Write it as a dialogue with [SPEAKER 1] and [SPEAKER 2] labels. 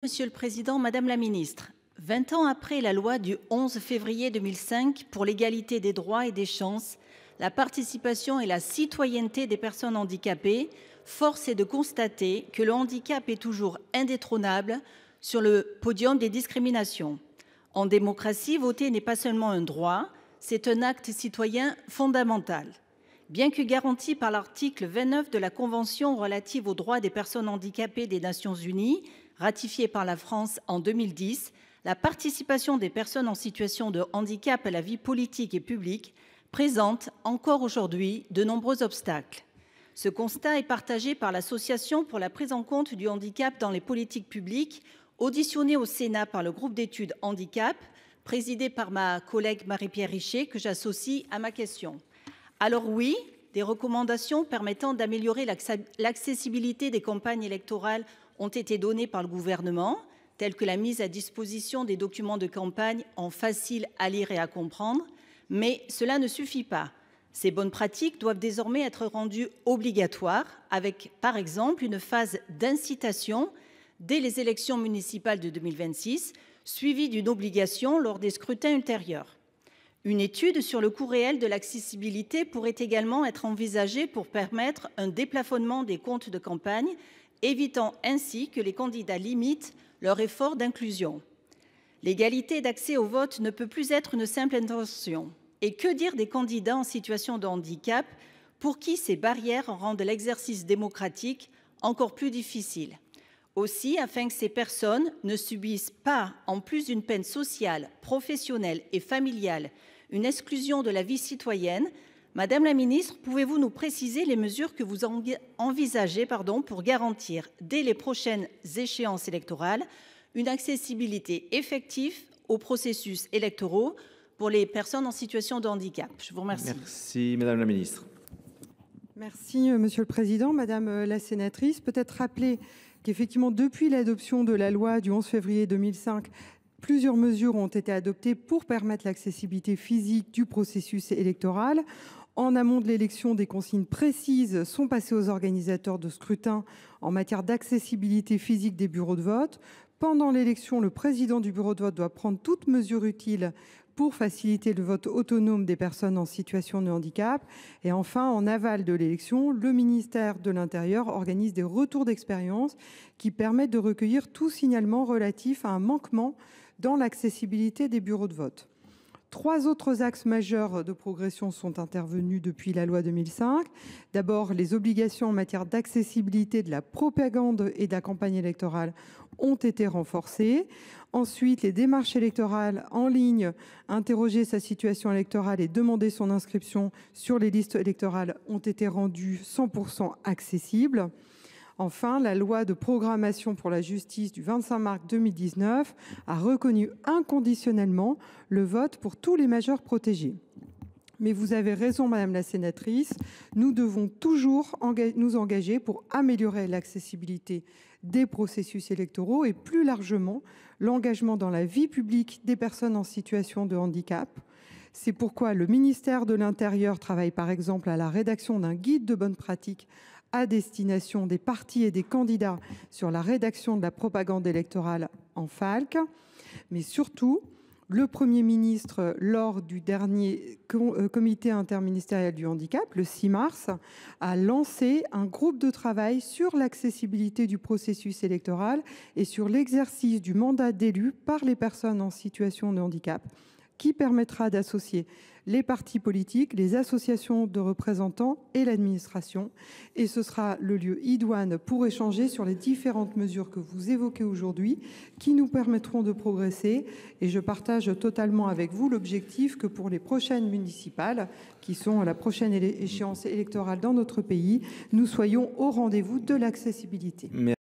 [SPEAKER 1] Monsieur le Président, Madame la Ministre, 20 ans après la loi du 11 février 2005 pour l'égalité des droits et des chances, la participation et la citoyenneté des personnes handicapées, force est de constater que le handicap est toujours indétrônable sur le podium des discriminations. En démocratie, voter n'est pas seulement un droit, c'est un acte citoyen fondamental. Bien que garanti par l'article 29 de la Convention relative aux droits des personnes handicapées des Nations Unies, ratifiée par la France en 2010, la participation des personnes en situation de handicap à la vie politique et publique présente encore aujourd'hui de nombreux obstacles. Ce constat est partagé par l'Association pour la prise en compte du handicap dans les politiques publiques, auditionnée au Sénat par le groupe d'études handicap, présidé par ma collègue Marie-Pierre Richer, que j'associe à ma question. Alors oui, des recommandations permettant d'améliorer l'accessibilité des campagnes électorales ont été données par le gouvernement, telles que la mise à disposition des documents de campagne en facile à lire et à comprendre, mais cela ne suffit pas. Ces bonnes pratiques doivent désormais être rendues obligatoires, avec par exemple une phase d'incitation dès les élections municipales de 2026, suivie d'une obligation lors des scrutins ultérieurs. Une étude sur le coût réel de l'accessibilité pourrait également être envisagée pour permettre un déplafonnement des comptes de campagne, évitant ainsi que les candidats limitent leur effort d'inclusion. L'égalité d'accès au vote ne peut plus être une simple intention. Et que dire des candidats en situation de handicap pour qui ces barrières rendent l'exercice démocratique encore plus difficile? Aussi, afin que ces personnes ne subissent pas, en plus d'une peine sociale, professionnelle et familiale, une exclusion de la vie citoyenne, Madame la Ministre, pouvez-vous nous préciser les mesures que vous envisagez pour garantir, dès les prochaines échéances électorales, une accessibilité effective aux processus électoraux pour les personnes en situation de handicap? Je vous remercie.
[SPEAKER 2] Merci Madame la Ministre.
[SPEAKER 3] Merci Monsieur le Président. Madame la Sénatrice, peut-être rappeler qu'effectivement, depuis l'adoption de la loi du 11 février 2005, plusieurs mesures ont été adoptées pour permettre l'accessibilité physique du processus électoral. En amont de l'élection, des consignes précises sont passées aux organisateurs de scrutin en matière d'accessibilité physique des bureaux de vote. Pendant l'élection, le président du bureau de vote doit prendre toute mesure utile pour faciliter le vote autonome des personnes en situation de handicap. Et enfin, en aval de l'élection, le ministère de l'Intérieur organise des retours d'expérience qui permettent de recueillir tout signalement relatif à un manquement dans l'accessibilité des bureaux de vote. 3 autres axes majeurs de progression sont intervenus depuis la loi 2005. D'abord, les obligations en matière d'accessibilité de la propagande et de la campagne électorale ont été renforcées. Ensuite, les démarches électorales en ligne, interroger sa situation électorale et demander son inscription sur les listes électorales ont été rendues 100% accessibles. Enfin, la loi de programmation pour la justice du 25 mars 2019 a reconnu inconditionnellement le vote pour tous les majeurs protégés. Mais vous avez raison, Madame la Sénatrice, nous devons toujours nous engager pour améliorer l'accessibilité des processus électoraux et plus largement l'engagement dans la vie publique des personnes en situation de handicap. C'est pourquoi le ministère de l'Intérieur travaille par exemple à la rédaction d'un guide de bonnes pratiques à destination des partis et des candidats sur la rédaction de la propagande électorale en FALC. Mais surtout, le Premier ministre, lors du dernier comité interministériel du handicap, le 6 mars, a lancé un groupe de travail sur l'accessibilité du processus électoral et sur l'exercice du mandat d'élu par les personnes en situation de handicap, qui permettra d'associer les partis politiques, les associations de représentants et l'administration. Et ce sera le lieu idoine pour échanger sur les différentes mesures que vous évoquez aujourd'hui qui nous permettront de progresser. Et je partage totalement avec vous l'objectif que pour les prochaines municipales, qui sont la prochaine échéance électorale dans notre pays, nous soyons au rendez-vous de l'accessibilité.